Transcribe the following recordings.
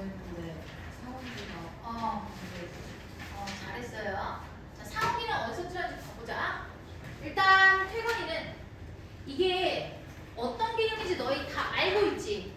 했는데 상훈이가 잘했어요. 자, 상훈이는 어디서 틀렸는지 봐보자. 일단 태건이는 이게 어떤 개념인지 너희 다 알고 있지?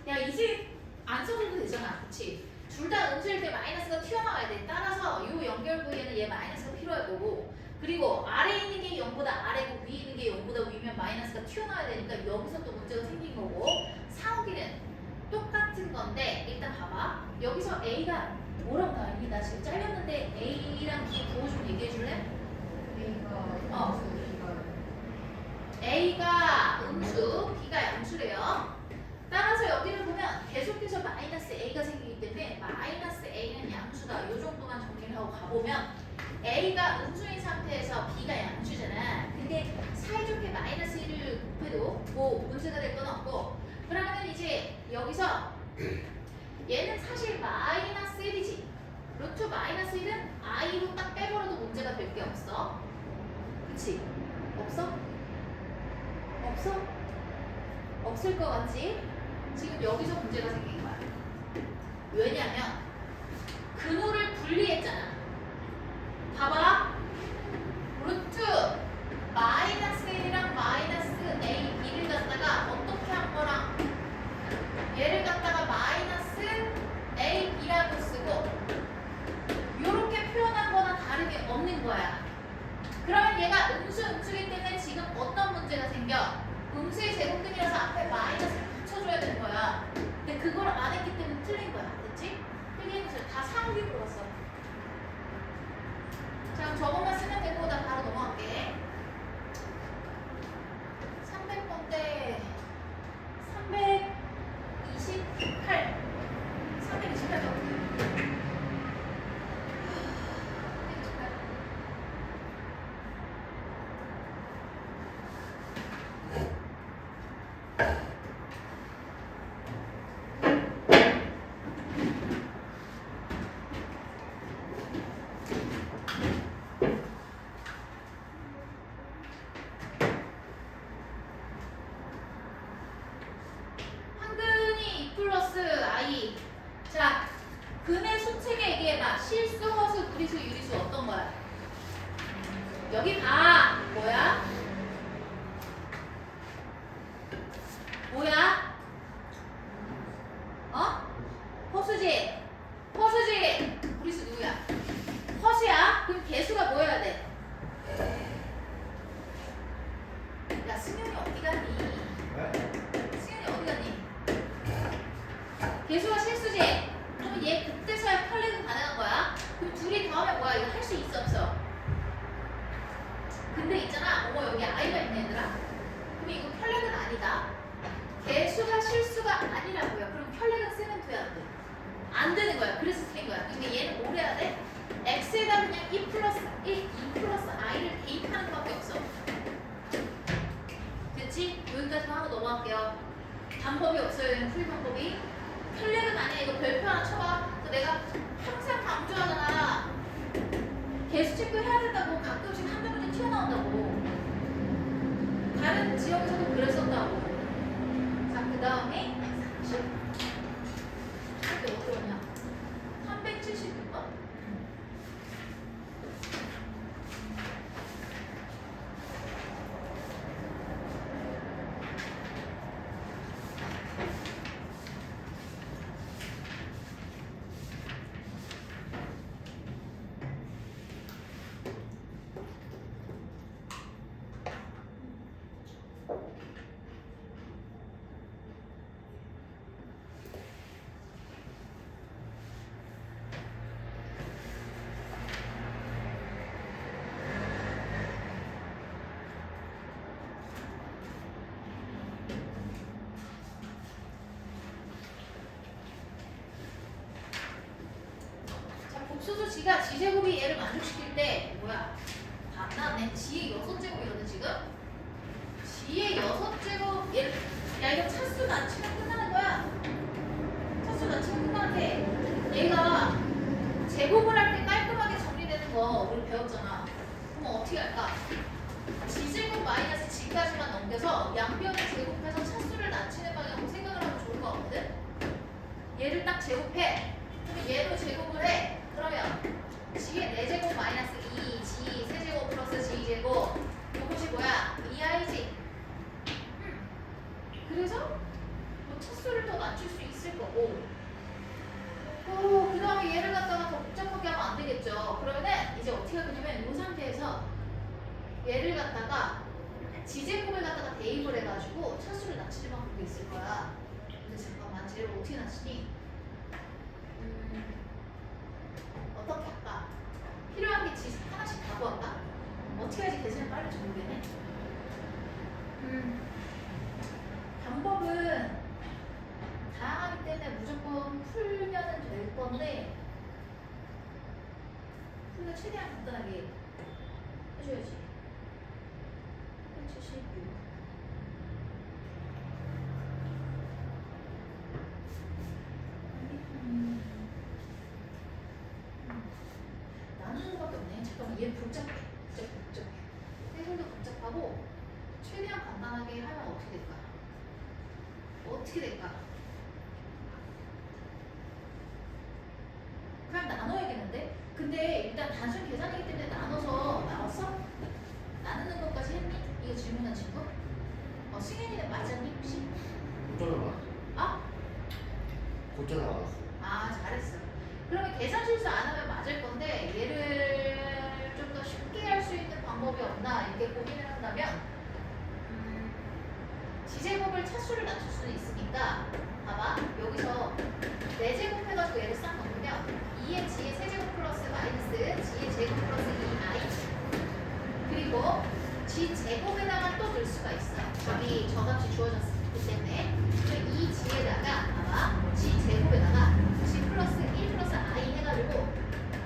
야, 이제 안 써도 되잖아. 그치? 둘 다 음수일 때 마이너스가 튀어나와야 돼. 따라서 이 연결 부위에는 얘 마이너스가 필요할 거고, 그리고 아래에 있는 게 0보다 아래고 위에 있는 게 0보다 위면 마이너스가 튀어나와야 되니까 여기서 또 문제가 생긴 거고, 상욱이는 똑같은 건데 일단 봐봐. 여기서 A가 뭐라고 나왔니? 나 지금 잘렸는데 A랑 B 부호 좀 얘기해 줄래? A가 음수, B가 양수래요. 따라서 여기를 보면 계속해서 마이너스 A가 생기기 때문에 마이너스 A는 양수다. 이 정도만 정리를 하고 가보면 A가 음수인 상태에서 B가 양수잖아. 근데 사이좋게 마이너스 1을 곱해도 뭐 문제가 될 건 없고, 그러면 이제 여기서 얘는 사실 마이너스 1이지. 루트 마이너스 1은 i로 딱 빼버려도 문제가 될 게 없어. 그치? 없어? 없어? 없을 것 같지? 지금 여기서 문제가 생긴 거야. 왜냐면 근호를 분리했잖아. 봐봐. 루트 마이너스 1이랑 마이너스 a, b를 갖다가 어떻게 한 거랑 얘를 갖다가 마이너스 a, b라고 쓰고 이렇게 표현한 거나 다름이 없는 거야. 그러면 얘가 음수이기 때문에 지금 어떤 문제가 생겨? 음수의 제곱근이라서 앞에 마이너스를 붙여줘야 되는 거야. 근데 그걸 안 했기 때문에 틀린 거야. 됐지? 틀린 것을 다 상욱이 물었어. 자, 그럼 저것만 쓰면 되고 나 바로 넘어갈게. 300번대 328 328번. 한근이 2 플러스 i. 자, 근의 수책에 얘기해봐. 실수, 허수, 무리수, 유리수 어떤 거야? 여기 봐. 뭐야? 뭐야? 허수지? 허수지? 무리수 누구야? 허수야? 그럼 개수가 뭐여야 돼? 야, 승현이 어디 갔니? 승현이 어디 갔니? 개수가 실수지? 그러면 얘 그때서야 컬렉은 가능한 거야? 그럼 둘이 더하면 뭐야? 이거 할 수 있어 없어? 근데 있잖아. 여기 i가 있네 얘들아. 그럼 이거 컬렉은 아니다. 개수가 실수가 아니라고요. 그럼 컬렉은 쓰면 돼야 돼. 안 되는 거야. 그래서 틀린 거야. 근데 얘는 뭘 해야 돼? x에다 그냥 2 플러스 i를 대입하는 것밖에 없어. 됐지? 여기까지만 하고 넘어갈게요. 방법이 없어요. 얘는 풀 방법이. 컬렉은 아니야. 이거 별표 하나 쳐봐. 내가 항상 강조하잖아. 개수 체크해야 된다고. 가끔씩 한두 문제 튀어나온다고. 다른 지역에서도 그랬었다고. 자, 그 다음에 30. 이게 어떠냐? 376번. 복수수 지가 지제곱이 얘를 만족시킬 때 뭐야? 안 나왔네. 지의 6제곱이거든 지금. 지의 6제곱 얘를, 야 이거 차수 낮추면 끝나는 거야. 차수 낮추면 끝나는데 얘가 제곱을 할 때 깔끔하게 정리되는 거 우리 배웠잖아. 그럼 어떻게 할까? 지제곱 마이너스 지까지만 넘겨서 양변을 제곱해서 차수를 낮추는 방향으로 생각을 하면 좋을 것 같거든. 얘를 딱 얘랑 제곱해. 그럼 얘도 제곱을 해. 그러면 g의 4제곱 마이너스 2, g 세제곱 플러스 g 제곱. 이것이 뭐야? 2i지. 그래서 뭐 차수를 더 낮출 수 있을 거고. 그 다음에 얘를 갖다가 더 복잡하게 하면 안 되겠죠. 그러면은 이제 어떻게 하냐면 이 상태에서 얘를 갖다가 지제곱을 갖다가 대입을 해가지고 차수를 낮추는 방법이 있을 거야. 근데 잠깐만, 쟤를 어떻게 낮추니? 어떻게 할까? 필요한 게 하나씩 다 구할까? 어떻게 해야지 대신에 빨리 정리되네? 방법은 다양하기 때문에 무조건 풀면은 될 건데 풀면 최대한 간단하게 해줘야지. 76. 나누는 수밖에 없네. 잠깐만, 얘 복잡해. 해설도 복잡하고 최대한 간단하게 하면 어떻게 될까? 어떻게 될까? 그냥 나눠야겠는데? 근데 일단 단순 계산이기 때문에 나눠서 나왔어? 나누는 것까지 했니? 이거 질문한 친구? 승현이는 맞았니 혹시? 곧전화 왔어. 아? 곧전화 왔어. 아, 잘했어. 그러면 계산 실수 안 하면 맞을 건데 얘를 좀 더 쉽게 할 수 있는 방법이 없나 이렇게 고민을 한다면 지제곱을 차수를 낮출 수는 있으니까 봐봐, 여기서 4제곱 해가지고 얘를 싹 넣으면 2의 g의 세제곱 플러스 마이너스 g의 제곱 플러스 2i 그리고 g 제곱에다가 또 넣을 수가 있어. 저기 저 값이 주어졌기 때문에 이 g에다가 봐봐, g 제곱에다가 g 플러스 1 플러스 i 해가지고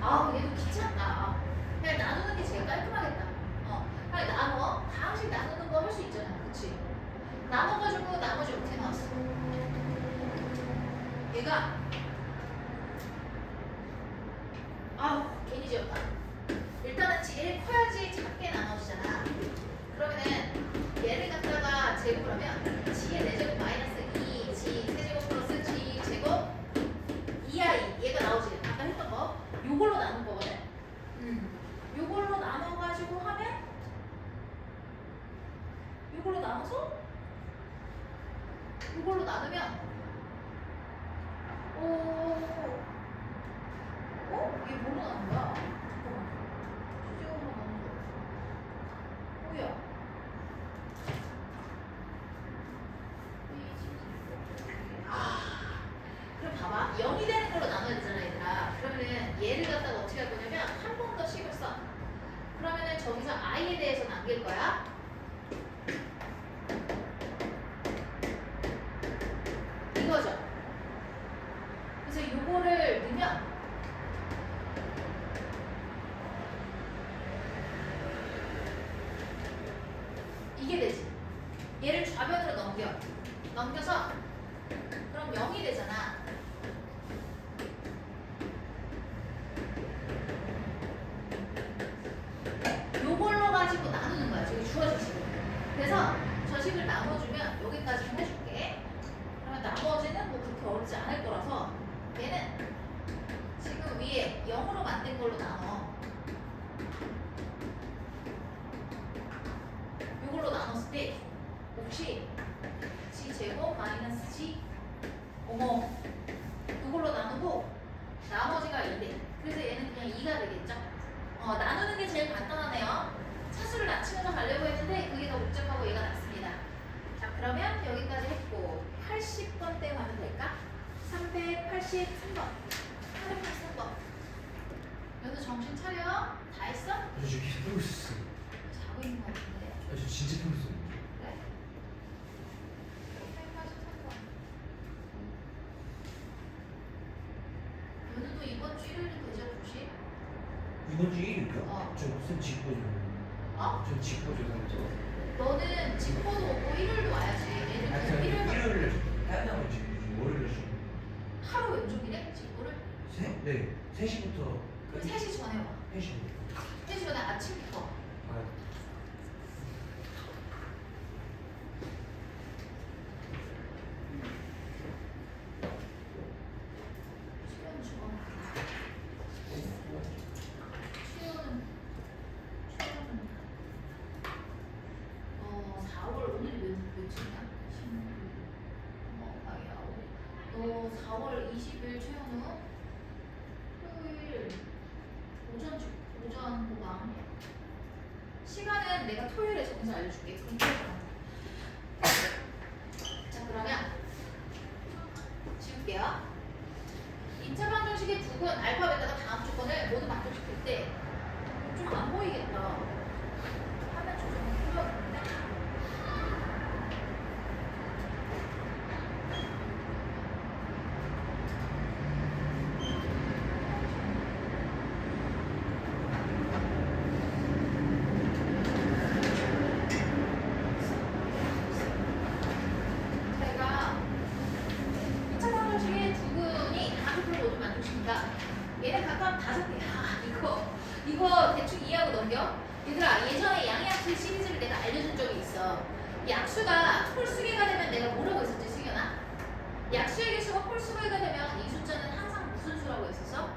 아우 얘도 귀찮다. 그냥 나누는 게 제일 깔끔하겠다. 그냥 나눠. 다항식 나누는 거 할 수 있잖아. 그치? 나눠가지고 나머지 어떻게 나왔어? 얘가 아우 괜히 지었다. 일단은 제일 커야지 작게 나눠지잖아. 그러면은 얘를 갖다가 제곱을 하면 g의 4제곱 마이너스 2 g 세제곱 플러스 g 제곱 2i 얘가 나오지. 아까 했던 거 요걸로 나눈 거거든. 요걸로 나눠가지고 하면 요걸로 나눠서 요걸로 나누면 이게 뭐로 나눈 거야? 잠깐만. 수직으로 나눈 거. 뭐야? 그럼 봐봐. 0이 되는 걸로 나눠야 되잖아, 얘들아. 그러면은 얘를 갖다가 어떻게 할 거냐면 한 번 더 식을 써. 그러면은 저기서 i에 대해서 남길 거야. 이거죠. 그래서 요거를 넣으면 이게 되지. 얘를 좌변으로 넘겨서 그럼 0이 되잖아. 요걸로 가지고 나누는 거야. 저기 주어진 식을. 그래서 저 식을 나눠주면 여기까지는 해줄게. 그러면 나머지는 뭐 그렇게 어렵지 않을 거라서 얘는 지금 위에 0으로 만든 걸로 나눠. 요걸로 나눴을 때 혹시 g 제곱 마이너스 g 어머 이걸로 나누고 나머지가 2대. 그래서 얘는 그냥 2가 되겠죠. 나누는 게 제일 간단하네요. 차수를 낮추면서 가려고 했는데 그게 더 복잡하고 얘가 낫습니다. 자, 그러면 여기까지 했고 80번대 가면 될까? 383번 383번 연우 정신 차려. 다 했어? 저 지금 계속 보고 있었어. 자고 있는 거 같은데. 저 진짜 보고 있어. 그래? 383번 연우도 이번 주 일요일은 되죠? 2시? 이번 주 일요일이요? 저 무슨 직보죠? 저 직보 죄송합니다. 너는 직보도 오고 일요일도 와야지. 얘는 그냥 일요일만 일요일에 딴다고 직보 월요일에 좀. 하루 왼쪽이래? 직보를? 네. 3시부터 그럼 3시 전에 와. 3시. 3시 전에 아침부터. 아, 4월 20일 최현우 토요일 오전 보강 시간은 내가 토요일에 정해서 알려줄게. 그럼 자 그러면 지울게요. 2차 방정식의 두 근 알파벳과 다음 조건을 모두 만족시킬 때 좀 안 보이겠다. 화면 조정이 필요하겠는데? 제가 2차 방정식의 두 근이 다섯 근을 모두 만족시킨다. 얘는 각각 5개. 이거 대충 이해하고 넘겨. 얘들아 예전에 양의약수 시리즈를 내가 알려준 적이 있어. 약수가 홀수개가 되면 내가 뭐라고 했었지 승현아? 약수의 개수가 홀수개가 되면 이 숫자는 항상 무슨 수라고 했었어?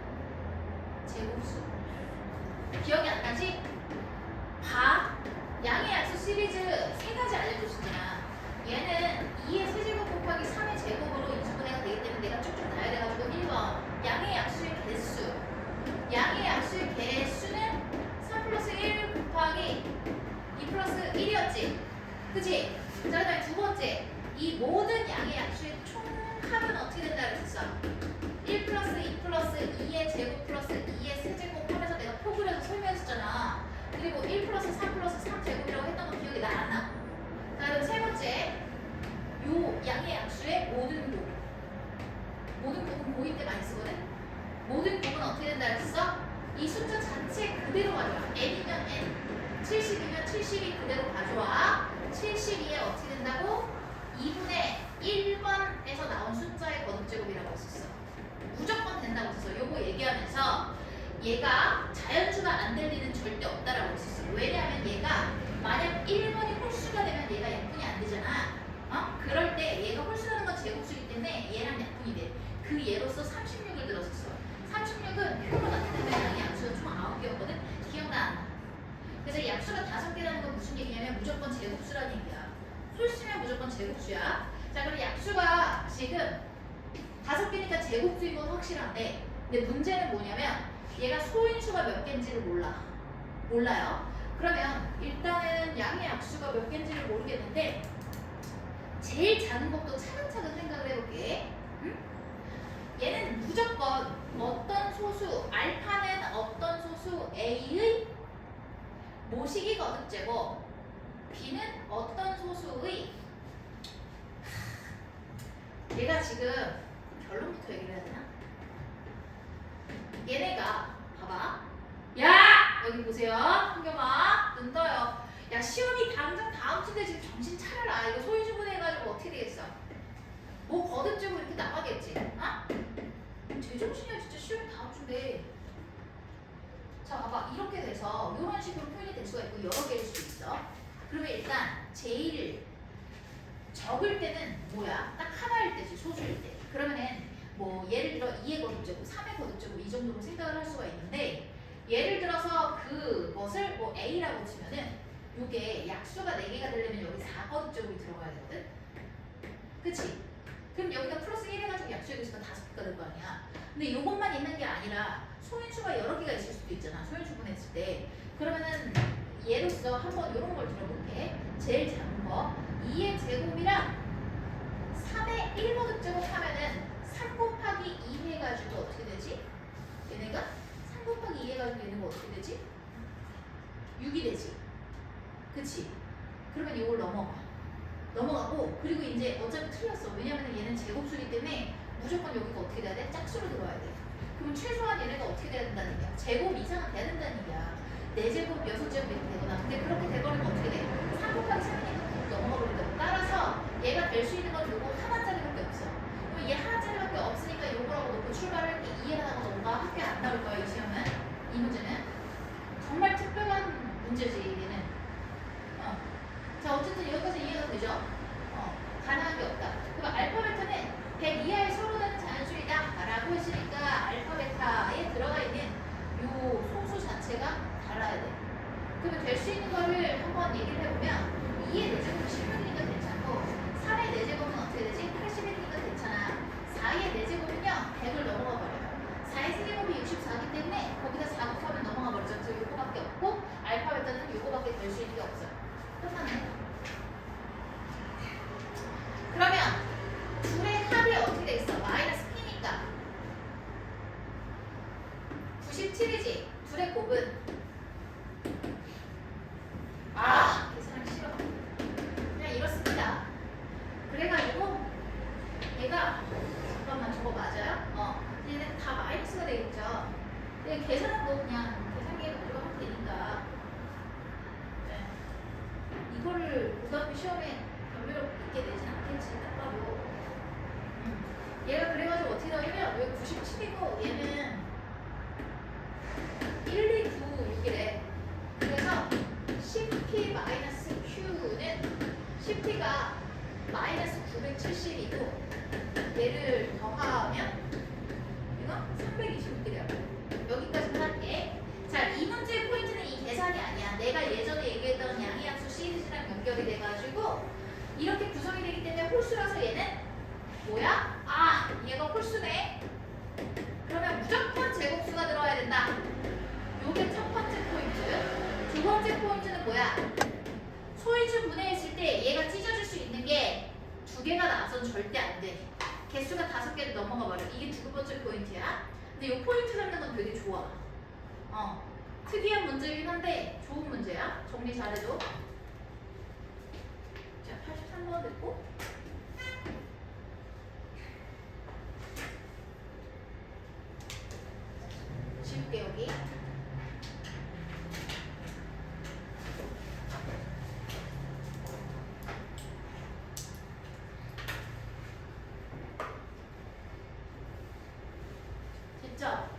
제곱수. 기억이 안 나지? 봐. 양의약수 시리즈 3가지 알려줬었잖아. 얘는 2의 세제곱 곱하기 3의 제곱으로 인수분해가 되기 때문에 내가 쭉쭉 놔야 돼가지고 1번 양의 약수의 개수. 양의 약수의 개수는 3 플러스 1 곱하기 2 플러스 1이었지. 그치? 자, 그 다음에 두 번째. 이 모든 양의 약수의 총합은 어떻게 된다 그랬었어? 1 플러스 2 플러스 2의 제곱 플러스 2의 세제곱 하면서 내가 표 그려서 설명했었잖아. 그리고 1 플러스 3 플러스 3제곱이라고 했던 거 기억이 나 안 나? 자, 그럼 세 번째. 요 양의 약수의 모든 곱. 모든 곱은 고일 때 많이 쓰거든? 모든 곱은 어떻게 된다 그랬어? 이 숫자 자체 그대로 가져와. n이면 n, 70이면 70이 그대로 가져와. 72에 어떻게 된다고? 2분의 1번에서 나온 숫자의 거듭제곱이라고 했었어. 무조건 된다고 했었어. 요거 얘기하면서 얘가 자연수가 안 될 리는 절대 없다라고 했었어. 왜냐하면 얘가 만약 1번이 홀수가 되면 얘가 약분이 안 되잖아. 그럴 때 얘가 홀수라는 건 제곱수이기 때문에 얘랑 약분이 돼. 그 예로서 36을 들었었어. 36은 표로 나타내는 양의 약수가 총 9개였거든? 기억나 안 나? 그래서 약수가 5개라는 건 무슨 얘기냐면 무조건 제곱수라는 얘기야. 홀수면 무조건 제곱수야. 자, 그럼 약수가 지금 5개니까 제곱수인 건 확실한데, 근데 문제는 뭐냐면 얘가 소인수가 몇 개인지를 몰라요. 그러면 일단은 양의 약수가 몇 개인지를 모르겠는데 제일 작은 것도 차근차근 생각을 해볼게. 응? 얘는 무조건 어떤 소수, 알파는 어떤 소수 A의 모시기 거듭제곱, B는 어떤 소수의 얘가 지금 결론부터 얘기를 해야 되나? 얘네가 봐봐. 야! 여기 보세요. 한경아 눈 떠요. 야 시험이 당장 다음 주인데 지금 정신 차려라. 이거 소유주분 해가지고 어떻게 되겠어? 뭐 거듭제곱 이렇게 나가겠지? 제정신이야 진짜. 시험이 다음 주인데. 자 봐봐. 이렇게 돼서 이런 식으로 표현이 될 수가 있고 여러 개일 수 있어. 그러면 일단 제일 적을 때는 뭐야? 딱 하나일 때지. 소수일 때. 그러면은 뭐 예를 들어 2의 거듭제곱, 3의 거듭제곱 이 정도로 생각을 할 수가 있는데, 예를 들어서 그것을 뭐 A라고 치면은 요게 약수가 4개가 되려면 여기 4거듭제곱이 들어가야 되거든? 그치? 그럼 여기가 플러스 1 해가지고 약수의 개수가 5개가 될 거 아니야. 근데 요것만 있는 게 아니라 소인수가 여러 개가 있을 수도 있잖아. 소인수분했을 때. 그러면은 예로서 한번 요런 걸 들어볼게. 제일 작은 거 2의 제곱이랑 3의 1거듭제곱 하면은 3 곱하기 2 해가지고 어떻게 되지? 얘네가 3 곱하기 2 해가지고 얘네가 어떻게 되지? 6이 되지. 그치? 그러면 이걸 넘어가고, 그리고 이제 어차피 틀렸어. 왜냐면 얘는 제곱수이기 때문에 무조건 여기가 어떻게 돼야 돼? 짝수로 들어와야 돼. 그럼 최소한 얘네가 어떻게 돼야 된다는 얘기야? 제곱 이상은 돼야 된다는 얘기야. 4제곱, 6제곱 이렇게 되거나. 근데 그렇게 돼버리면 어떻게 돼? 3 곱하기 3이니까 넘어가 버린다고. 따라서 얘가 될 수 있는 건 요거 하나짜리밖에 없어. 그럼 얘 하나짜리밖에 없으니까 요거라고 놓고 출발을 할게. 이해하다가 너가 학교에 안 나올 거야. 이 시험은. 이 문제는 정말 특별한 문제지. 얘는. 자, 어쨌든 여기까지 이해가 되죠? 가능한 게 없다. 그럼 알파 베타는 100 이하의 서로 다른 자연수이다 라고 했으니까 알파 베타에 들어가 있는 요 소수 자체가 달라야 돼. 그러면 될 수 있는 거를 한번 얘기를 해보면 2의 4제곱은 16이니까 괜찮고, 3의 4제곱은 어떻게 되지? 81이니까 괜찮아. 4의 4제곱 요거밖에 될 수 있는 게 없어요. 끝났네. 그러면 둘의 합이 어떻게 돼 있어? 마이너스 P니까 97이지. 둘의 곱은 계산하기 싫어. 그냥 이렇습니다. 그래가지고 얘가 잠깐만 저거 맞아요? 얘는 다 마이너스가 되겠죠. 근데 계산은 뭐 그냥 계산기에 가지고 하면 되니까. 네. 이거를 고등학교 시험에 변별로 있게 되진 않겠지. 딱 봐도. 얘가 그래가지고 어떻게 나오냐면 왜 97이고 얘는 1, 2, 9, 6이래. 그래서 10p-q는 10p가 마이너스 970이고 얘를 더하면 이거 326이래요. 여기까지만 할게. 자, 이 문제의 포인트는 이 계산이 아니야. 내가 예전에 얘기했던 양의함수 시리즈랑 연결이 돼가지고 이렇게 구성이 되기 때문에 홀수라서 얘는 뭐야? 얘가 홀수네. 그러면 무조건 제곱수가 들어와야 된다. 요게 첫 번째 포인트. 두 번째 포인트는 뭐야? 소인수 분해했을 때 얘가 찢어질 수 있는 게 두 개가 나와서는 절대 안 돼. 개수가 5개를 넘어가 버려. 이게 두 번째 포인트야. 근데 이 포인트 잡는 건 되게 좋아. 특이한 문제이긴 한데 좋은 문제야. 정리 잘해줘. 자, 83번 됐고. 지울게 여기. 됐죠?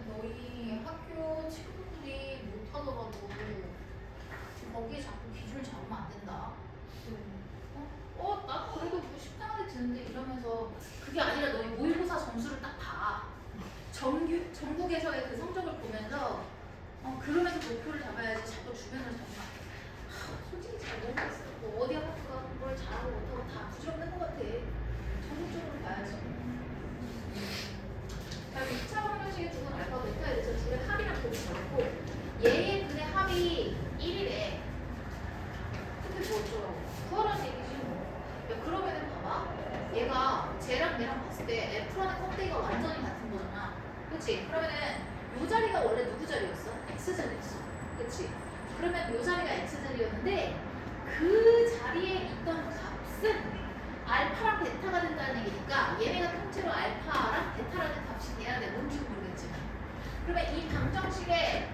너희 학교 친구들이 못하더라도 거기에 자꾸 기준을 잡으면 안 된다. 나 그래도 뭐 식당에 드는데 이러면서 그게 아니라 너희 모의고사 점수를 딱 봐. 전국에서의 그 성적을 보면서 그러면서 목표를 잡아야지 자꾸 주변을 잡으면 안 돼. 솔직히 잘 모르겠어요. 뭐 어디 학교가 뭘 잘하고 못하고 다 부질없는 것 같아. 전국적으로 봐야지. 자, 2차 방정식의 두분 알파 베타에 대해서 둘의 합이랑 곱이 적고 얘의 근의 합이 1이래. 근데 뭐 어쩌라고. 구하라는 얘기지 뭐. 야, 그러면은 봐봐. 얘가 쟤랑 얘랑 봤을 때 F라는 껍데기가 완전히 같은 거잖아. 그치? 그러면은 요 자리가 원래 누구 자리였어? X 자리였어. 그치? 그러면 요 자리가 X 자리였는데 그 자리에 있던 값은 알파랑 베타가 된다는 얘기니까 얘네가 통째로 알파랑 베타라는 값이 돼야 돼. 뭔지 모르겠지만. 그러면 이 방정식의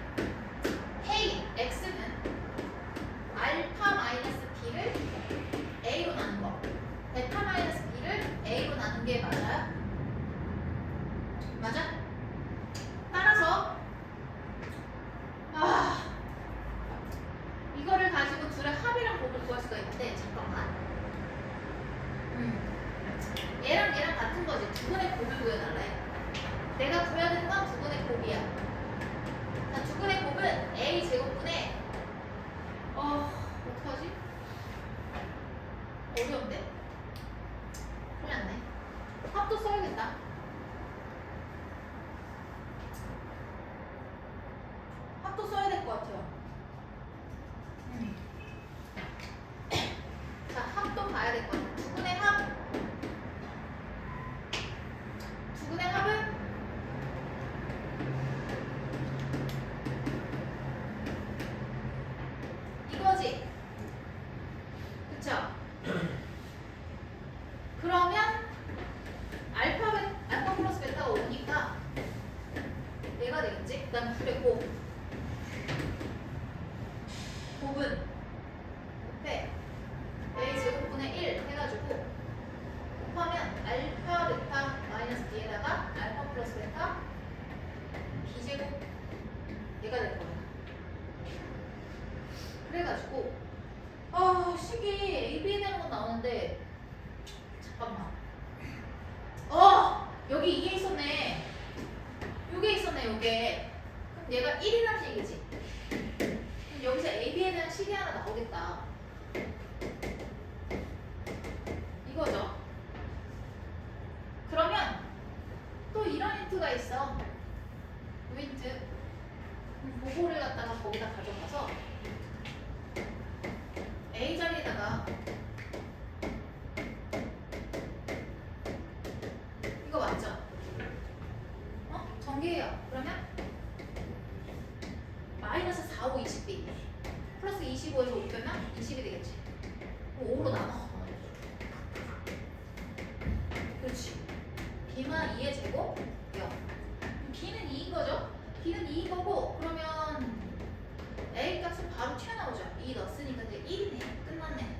A, X는 알파 마이너스 B를 A로 나눈 거. 베타 마이너스 B를 A로 나눈 게 맞아요? 맞아? 따라서 이거를 가지고 둘의 합이랑 곱을 구할 수가 있는데 잠깐만. 얘랑 같은 거지. 두 분의 곱을 구해달라 해. 내가 구해야 되는 건 두 분의 곱이야. 자, 두 분의 곱은 A 제곱분의 어떡하지? 어려운데? 큰일 났네. 합도 써야겠다. 합도 써야 될 것 같아요. 자, 합도 봐야 될 것 같아요. 두 분의 합. 두 분의 합은 이거지. 그쵸? 그러면 알파 플러스 베타가 5니까 얘가 되겠지? 그 다음 둘의 곱은 곱해 A 제곱분의 1 해가지고 곱하면 알파 베타 마이너스 B에다가 알파 플러스 베타 B제곱 얘가 될 거야. 그래가지고 식이 AB에 대한 건 나오는데 잠깐만. 여기 이게 있었네. 요게 있었네. 요게. 그럼 얘가 1이라는 얘기지. 그럼 여기서 AB에 대한 식이 하나 나오겠다. 이거죠. 그러면 또 이런 힌트가 있어. 요거를 갖다가 거기다 가져가서 A 자리에다가 이거 맞죠? 전개해요. 그러면 마이너스 4, 5, 20b 플러스 25에서 5 빼면 20이 되겠지. 그럼 5로 나눠. 그렇지. b만 2의 제곱 0. b는 2인 거죠? b는 2인 거고 그러면 a 값은 바로 튀어나오죠. 2 넣었으니까 이제 1이네. 끝났네.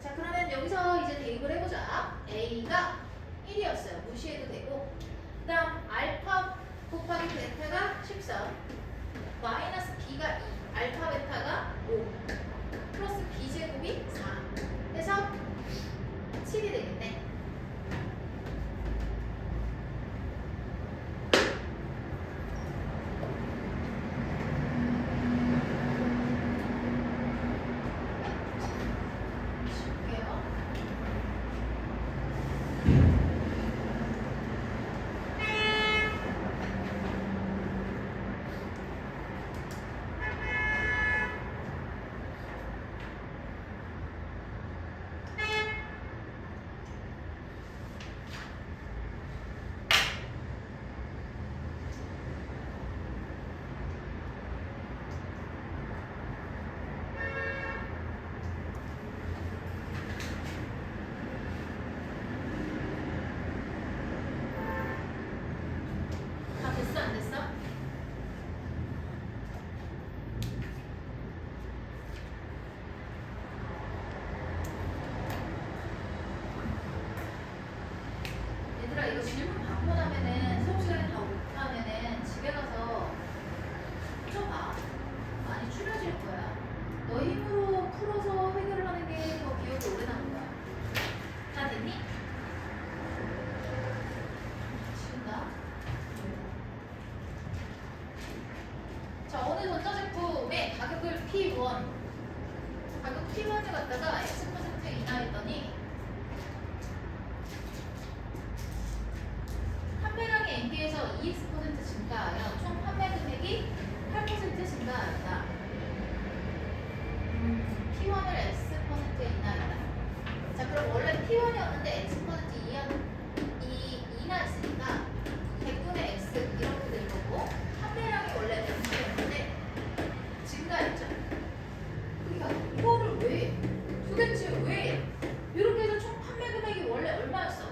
자 그러면 여기서 이제 대입을 해보자. a가 1이었어요. 무시해도 되고 그 다음 알파 곱하기 베타가 13 마이너스 b가 2 알파 베타가 5 플러스 b제곱이 4 해서 7이 되겠네. 다 됐어 안 됐어? 얘들아 이거 질문 받고 나면은 수업 시간에 다 못하면은 집에 가서 풀어봐. 많이 줄여질 거야. 너 힘으로 풀어서 해결을 하는 게 더 기억이 오래 남는 거야. 다 됐니? 지운다. 자, 어느 전자제품의 가격을 P1, 가격 P1을 갖다가 X% 인하했더니 판매량이 NP에서 2X% 증가하여 총 판매 금액이 8% 증가한다. P1을 X%에 인하했다. 자, 그럼 원래 P1이었는데 X% 인하했으니까 100분의 X 이렇게 될 거고 판매량이 원래 X였는데 증가했죠. 그러니까 이거를 왜 도대체 왜 이렇게 해서 총 판매 금액이 원래 얼마였어?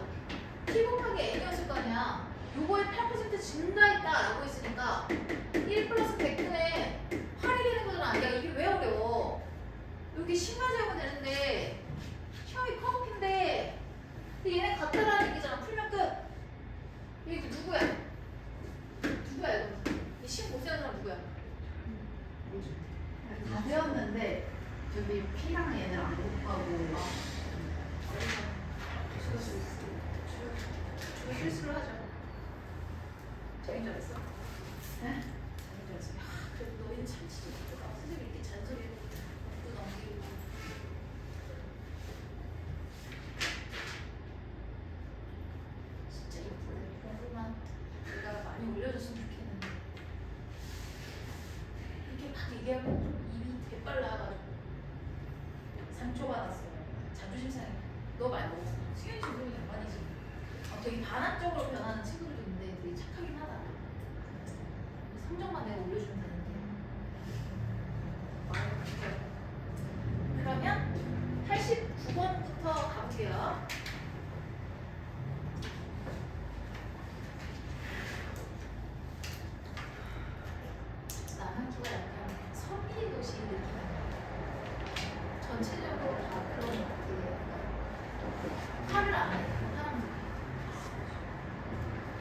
P 곱하기 N이었을 거 아니야. 요거에 8% 증가했다라고 했으니까 1 플러스 100분의 8이 되는 거잖아. 야 이게 왜 어려워? 여기 10만 세우면 되는데 시험이 커브인데 근데 얘네 같다라는 얘기잖아. 풀면 끝. 이게 누구야? 누구야 이거? 이 15세는 사람 누구야? 뭐지? 다 배웠는데 저기 P랑 얘는 안 곱하고 저 실수를 하죠. 자기 줄 알았어? 네? 자기 줄 알았어. 그래도 너희는 참 진짜 좋다. 선생님이 이렇게 잔소리를 또 넘기고. 진짜 이 공부만 내가 많이 올려줬으면 좋겠는데 이렇게 막 얘기하면 좀 입이 대빨라가지고 상처받았어요. 자존심 상해. 너 말 먹었어. 수현이 지금 양반이지. 되게 반항적으로 변하는 친구들도 있는데 되게 착하긴 하다. 성적만 내가 올려주면 되는데. 그러면 89번부터 가볼게요. 남한기가 약간 서민 도시 느낌. 전체적으로 다 그런 것들이에요. 화를 안 해. 사람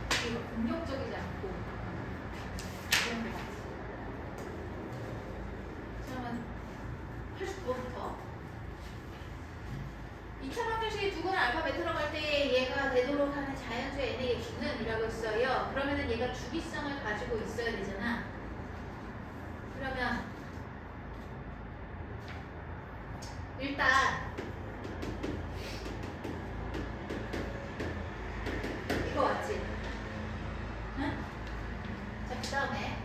되게 공격적이지 않고 그런 것 같아. 그러면 89번부터 2차 방정식의 두 근을 알파 베타라고 할 때 얘가 되도록 하는 자연수의 n의 기준은 이라고 했어요. 그러면은 얘가 주기성을 가지고 있어야 되잖아. 그러면 일단 이거 맞지? 응? 자, 그 다음에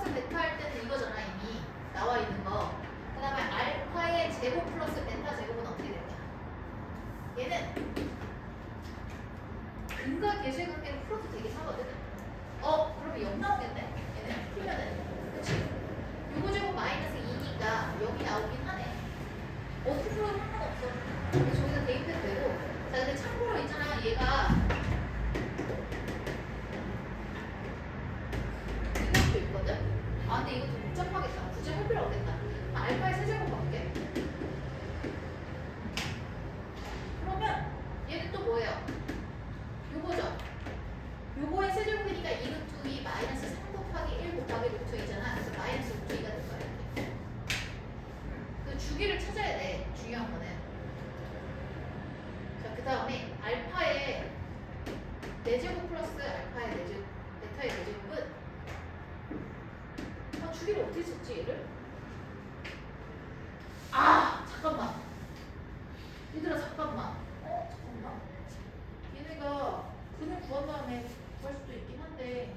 플러스 베타 할 때는 이거잖아 이미 나와 있는 거. 그 다음에 알파의 제곱 플러스 베타 제곱은 어떻게 될까? 얘는 근과 계수의 관계를 풀어도 되긴 하거든. 그러면 0 나오겠네? 얘는 풀면은. 그치? 요거 제곱 마이너스 2니까 0이 나오긴 하네. 어떻게 풀어도 상관없어. 저기서 대입해도 되고. 자, 근데 참고로 있잖아. 얘가 이것도 있거든? 근데 이거 좀 복잡하겠다. 굳이 할 필요 없겠다. 알파의 세제곱 볼게. 그러면 얘는 또 뭐예요? 요거죠? 요거의 세제곱이니까 2 루트 2 마이너스 3 곱하기 1 곱하기 루트 2잖아. 그래서 마이너스 루트 2가 될 거야. 이렇게. 그 주기를 찾아야 돼. 중요한 거는. 자, 그 다음에 알파의 4제곱 플러스 알파의 4제곱, 베타의 4제곱은 주기를 어떻게 찾지 얘를? 잠깐만. 얘들아 잠깐만. 잠깐만. 얘네가 근을 구한 다음에 구할 수도 있긴 한데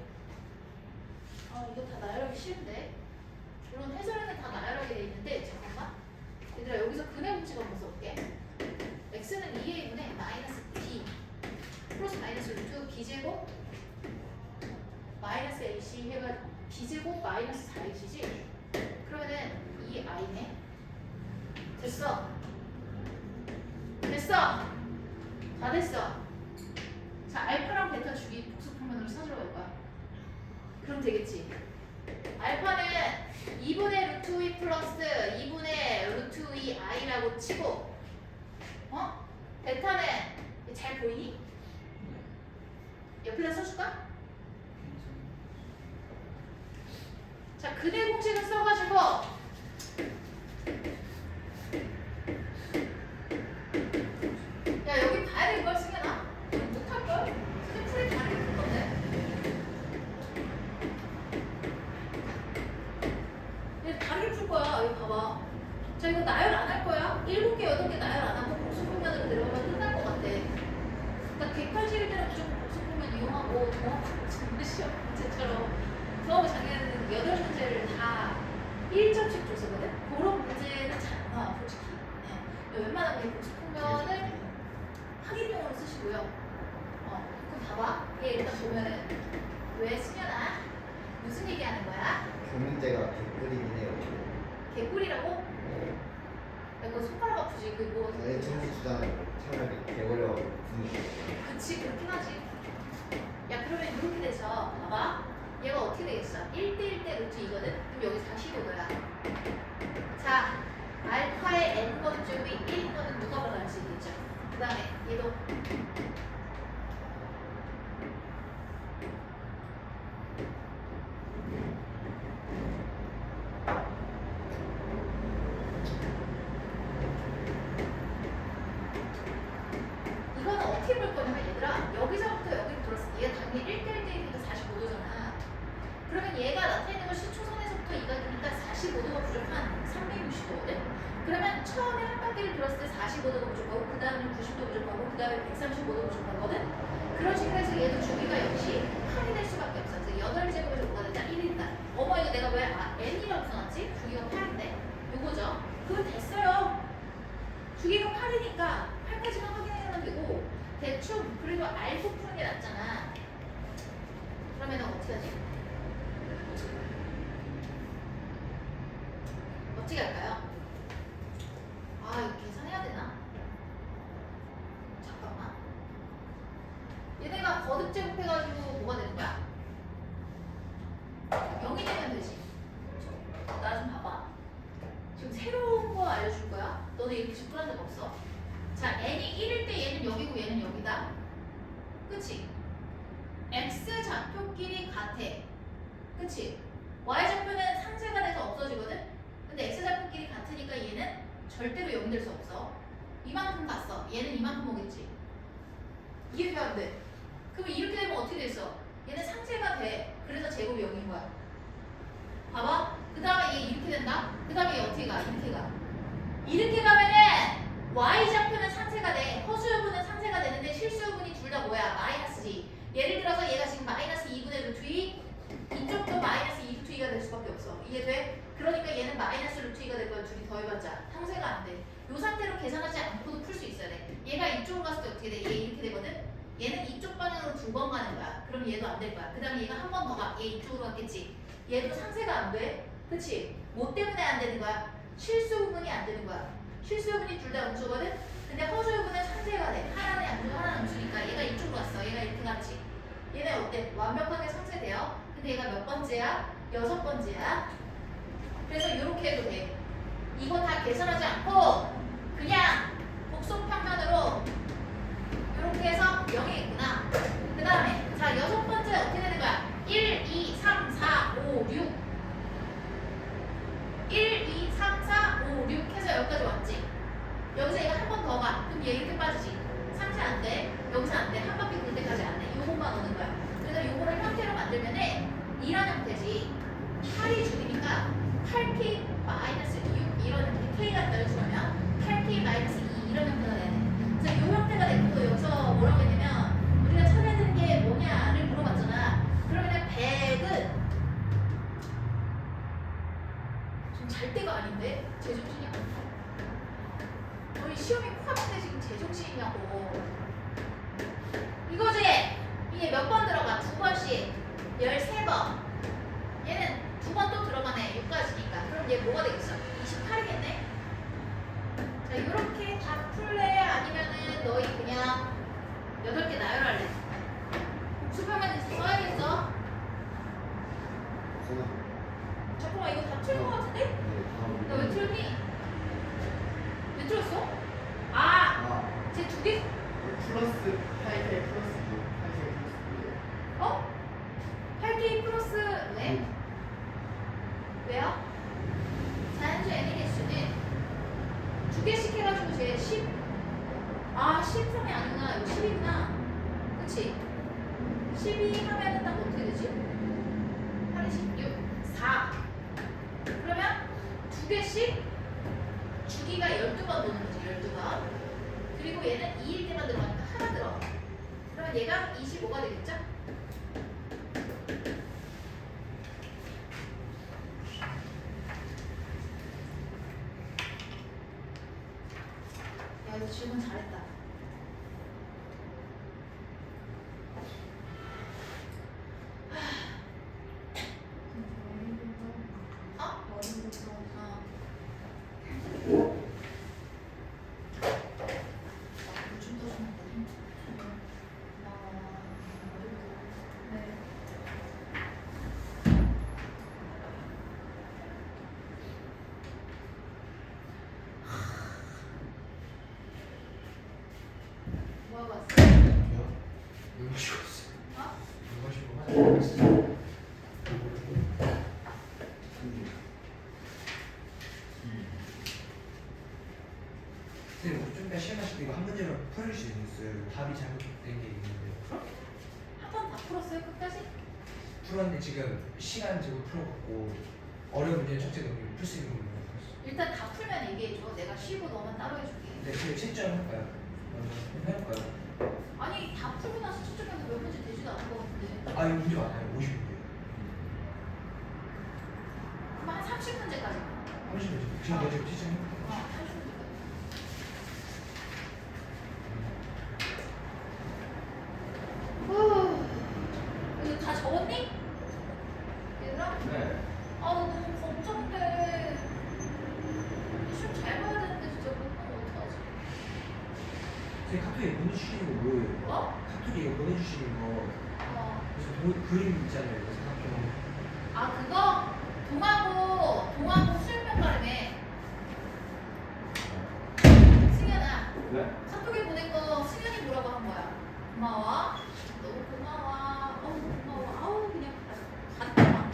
이거 다 나열하기 쉬운데? 물론 해설에는 다 나열하게 돼 있는데 잠깐만. 얘들아 여기서 근의 공식 한번 써볼게. x는 2a분의 마이너스 b 플러스 마이너스 루트 b제곱 마이너스 ac 해가 b제곱 마이너스 4ac지? 그러면은 2i네. 됐어. 다 됐어. 자, 알파랑 베타 주기 복수표면으로 찾으러 갈 거야. 그럼 되겠지. 알파는 2분의 루트 2 플러스 2분의 루트 2i라고 치고 베타는 잘 보이니? 옆에다 써줄까? 자, 근의 공식을 써가지고 야, 여기 봐야 될 걸 쓰게나? 못할걸? 선생님 풀이 다르게 풀 건데. 얘 다르게 풀 거야. 여기 봐봐. 자, 이거 나열 안 할 거야. 7개, 8개 나열 안 하고 복수표면으로 들어가면 끝날 것 같아. 그러니까 객관식일 때는 무조건 복수표면 이용하고 정말 시험 문제처럼 수업 작년에는 8문제를 다 1점씩 줬었거든? 그런 문제는 잘 안 나와, 솔직히. 네. 웬만하면 이 복수표면을 확인용으로 쓰시고요. 그럼 봐봐. 얘 일단 보면은 왜 쓰려나? 무슨 얘기하는 거야? 그 문제가 개꿀이긴 해요. 개꿀이라고? 네. 야, 그거 손가락 아프지? 그 뭐. 아니 점수 주잖아요. 차라리 개버려가지고 분위기. 그치, 그렇긴 하지. 야, 그러면 이렇게 돼서 봐봐. 얘가 어떻게 되겠어? 1대1 대 루트 2거든? 그럼 여기 45도야. 자, 알파의 n번쯤이 1인 거는 누가 받아갈 수 있겠죠? 그 다음에 얘도 이거는 어떻게 볼 거냐면 얘들아, 여기서부터 여기로 들었을 때 얘가 당연히 1대1 대니까 45도잖아. 그러면 얘가 나타있는 건 시초선에서부터 이각이니까 45도가 부족한 360도거든? 그러면 처음에 한 바퀴를 돌았을 때 45도가 부족하고 그 다음에는 90도 부족하고 그 다음에 135도 부족하거든? 그런 식으로 해서 얘도 주기가 역시 8이 될 수밖에 없어. 그래서 8제곱에서 뭐가 되자? 1이니까 어머 이거 내가 왜 n이라고 써놨지? 주기가 8인데? 요거죠? 그거 됐어요. 주기가 8이니까 8까지만 확인하면 되고 대충 그래도 알고 푸는 게 낫잖아. 그러면 어떻게 하지? 어떻게 할까요? 이거 계산해야 되나? 잠깐만. 얘네가 거듭 제곱해가지고 뭐가 되는 거야? 0이 되면 되지. 나 좀 봐봐. 지금 새로운 거 알려줄 거야. 너는 이렇게 직분한 적 없어. 자, n이 1일 때 얘는 여기고 얘는 여기다. 그치? x 좌표끼리 같아. 그치? y 좌표는 상쇄가 돼서 없어지거든? 근데 x 좌표끼리 같으니까 얘는 절대로 0이 될 수 없어. 이만큼 갔어. 얘는 이만큼 오겠지. 이해가 안 돼. 그럼 이렇게 되면 어떻게 됐어? 얘는 상쇄가 돼. 그래서 제곱이 0인 거야. 봐봐. 그 다음에 얘 이렇게 된다. 그 다음에 얘 어떻게 가? 이렇게 가. 이렇게 가면은 y좌표는 상쇄가 돼. 허수여분은 상쇄가 되는데 실수여분이 둘 다 뭐야? 마이너스지. 예를 들어서 얘가 지금 마이너스 2분의 루트 2, 이쪽도 마이너스 2 루트 2가 될 수밖에 갔을 때 어떻게 돼? 얘 이렇게 되거든? 얘는 이쪽 방향으로 두 번 가는 거야. 그럼 얘도 안 될 거야. 그 다음에 얘가 한 번 더 가. 얘 이쪽으로 갔겠지. 얘도 상세가 안 돼. 그치? 뭐 때문에 안 되는 거야? 실수 부분이 안 되는 거야. 실수 부분이 둘 다 음수거든? 근데 허수 부분은 상세가 돼. 하나는 양수, 하나는 음수니까 얘가 이쪽으로 갔어. 얘가 이렇게 갔지. 얘네 어때? 완벽하게 상세돼요. 근데 얘가 몇 번째야? 6번째야. 그래서 이렇게 해도 돼. 이거 다 계산하지 않고 그냥 복속평면으로 이렇게 해서 0이 있구나. 그 다음에 자 6번째 어떻게 되는 거야? 1, 2, 3, 4, 5, 6 1, 2, 3, 4, 5, 6 해서 여기까지 왔지. 여기서 얘가 한 번 더 가. 그럼 얘 이렇게 빠지지. 상세 안 돼. 여기서 안 돼. 한 바퀴 돌 때까지 안 돼. 요것만 오는 거야. 그래서 요거를 형태로 만들면은 이런 형태지. 8이 줄이니까 8k 마이너스 6 이런 형태. k가 떨어지면 8k 마이너스 2 이런 형태가 되네. 그래서 요 형태가 됐고 여기서 뭐라고 했냐면 우리가 찾아야 되는 게 뭐냐를 물어봤잖아. 그러면은 100은 좀 잘 때가 아닌데 제정신이 안 나. 우리 시험이 코앞인데 지금 제정신이냐고. 이거지? 이게 몇 번 들어가? 2번씩 13번. 얘는 2번 또 들어가네. 6까지니까. 그럼 얘 뭐가 되겠어? 28이겠네? 자, 요렇게 다 풀래? 아니면은 너희 그냥 8개 나열할래? 복습하면 써야겠어? 잠깐만, 이거 다 틀린 거 같은데? 나 왜 틀렸니? 왜 틀렸어? 아! 쟤 2개? 플러스 8K 플러스 6 8K 플러스 어? 8K 플러스 왜? 왜요? 자연수 n의 개수는 2개씩 해가지고 제 10. 아 13이 아니구나. 이거 10이구나. 그치? 12 하면은 딱 어떻게 되지? 8이 16 4. 그러면 2개씩 주기가 12번 도는 거지. 12번. 그리고 얘는 2일 때만 들어가니까 하나 들어. 그러면 얘가 25가 되겠죠? 야, 이거 질문 잘했다. 어? 좀더 좀. 네. 뭐 하고 왔어? 물 마시고 있어. 어? 물 마시고 화장실 있어. 선생님, 좀 이따 시험하실 때 이거 한 문제로 풀어줄 수 있어요. 답이 잘못된 게 있는데. 한 번 다 풀었어요? 끝까지? 풀었는데 지금 시간적으로 풀어갖고 어려운 문제는 첫째 넘기고 풀 수 있는 부분을 풀었어. 일단 다 풀면 얘기해줘. 내가 쉬고 너만 따로 해줄게. 네, 지금 채점 할까요? 해볼까요? 아니 다 풀고 나서 초점에서 몇 문제 되지도 않은 것 같은데. 아, 이거 문제 많아요. 50문제. 그럼 한 30문제까지. 30문제. 지금 너 지금 채점 해볼까요? 30문제까지. 이거 다 적었니? 얘들아? 네. 아 너무 걱정돼. 시험 잘 봐야 되는데 진짜 못 보면 어떡하지? 선생님, 카톡에 보내주시는 거 뭐예요? 어? 카톡에 보내주시는 거 어. 무슨 그림 있잖아요. 이거 삼각형. 아 그거? 동하고 수행평가라며. 승현아 네. 카톡에 보낸 거 승현이 뭐라고 한 거야? 고마워. 너무 고마워. 고마워. 아우 그냥 가득하다.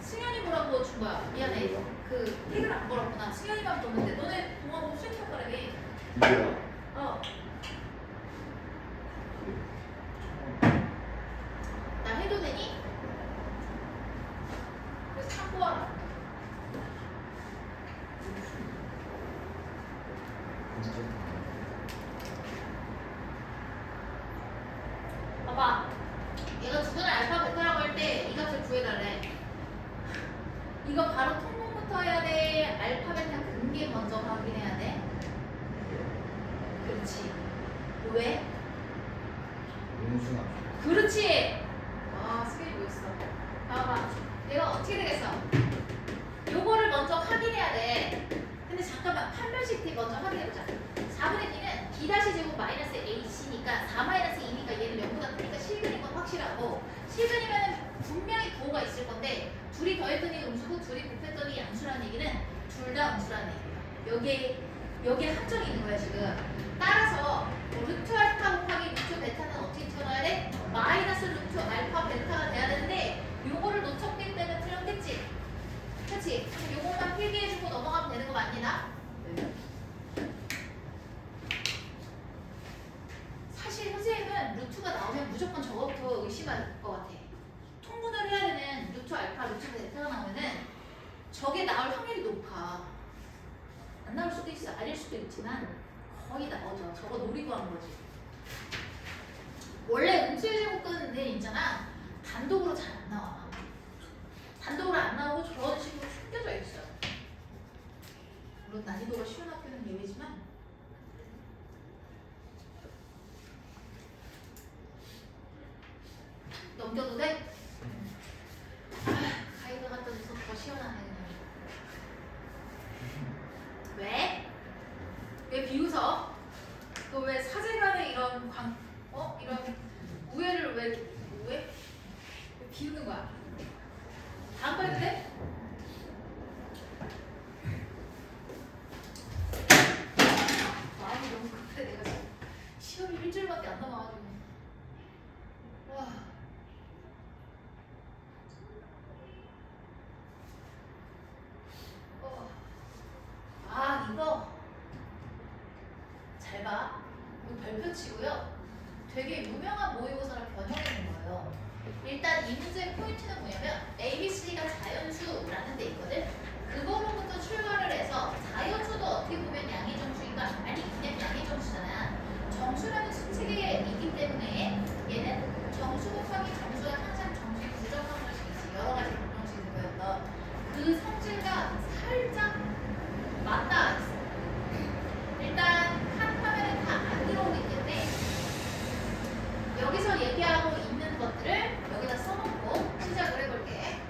승현이 뭐라고 준 거야? 미안해. 그 태그를 안 걸었구나. 승현이만 보는데 너네 동하고 수행평가라며. 이거야. 어. 나 해도 되니? 그래서 참고하라. 봐봐. 얘가 두 개를 알파 베타라고 할 때 이 값을 구해달래. 이거 바로 통분부터 해야 돼. 알파 베타 근계 먼저 확인해야 돼. 그렇지. 왜? 음수나. 그렇지. 아, 스케일 보였어. 봐봐. 내가 어떻게 되겠어? 요거를 먼저 확인해야 돼. 근데 잠깐만, 판별식 t 먼저 확인해보자. 4분의 d는 d 다시 제곱 마이너스 ac니까 4 마이너스 2니까 얘는 0보다 크니까 실근인 건 확실하고, 실근이면은 분명히 부호가 있을 건데 둘이 더했더니 음수고 둘이 곱했더니 양수라는 얘기는 둘 다 음수라는 얘기예요. 여기에 함정이 있는 거야 지금. 따라서 루트 알파 곱하기 루트 베타는 어떻게 태어나야 돼? 마이너스 루트 알파 베타가 돼야 되는데 요거를 놓쳤기 때문에 틀렸겠지? 그치? 그럼 요것만 필기해주고 넘어가면 되는 거 맞니 나? 네. 사실 선생님은 루트가 나오면 무조건 저거부터 의심할 것 같아. 통분을 해야 되는 루트 알파, 루트 베타가 나오면은 저게 나올 확률이 높아. 안 나올 수도 있어. 아닐 수도 있지만 거의 나오죠. 저거 노리고 한 거지. 원래 음수의 제곱근은 있잖아. 단독으로 잘 안 나와. 단독으로 안 나오고 저런 식으로 숨겨져 있어. 물론 난이도가 쉬운 학교는 예외지만 넘겨도 돼? 가이드 갖다 줘서 더 시원하네 그냥. 왜? 왜 비웃어? 너 왜 사제간에 이런 이런 우애를 왜 비우는 거야? 다음 거 해도 돼? 마음이 너무 급해 내가 지금. 시험이 일주일밖에 안 남아가지고. 와. 이거 잘 봐. 이거 별표 치고요. 되게 유명한 모의고사를 변형해놓은 거예요. 일단 이 문제의 포인트는 뭐냐면 ABCD가 자연수라는 데 있거든. 그거로부터 출발을 해서 자연수도 어떻게 보면 양의 정수인가? 아니 그냥 양의 정수잖아. 정수라는 수칙이기 때문에 얘는 정수 곱하기 정수가 항상 정수의 부정한 방식이지. 여러 가지 방정식이 보였던 그 성질과 살짝 맞닿아 있어. 일단 한 화면에 다 안 들어오기 때문에 여기서 얘기하고 있는 것들을 여기다 써놓고 시작을 해볼게.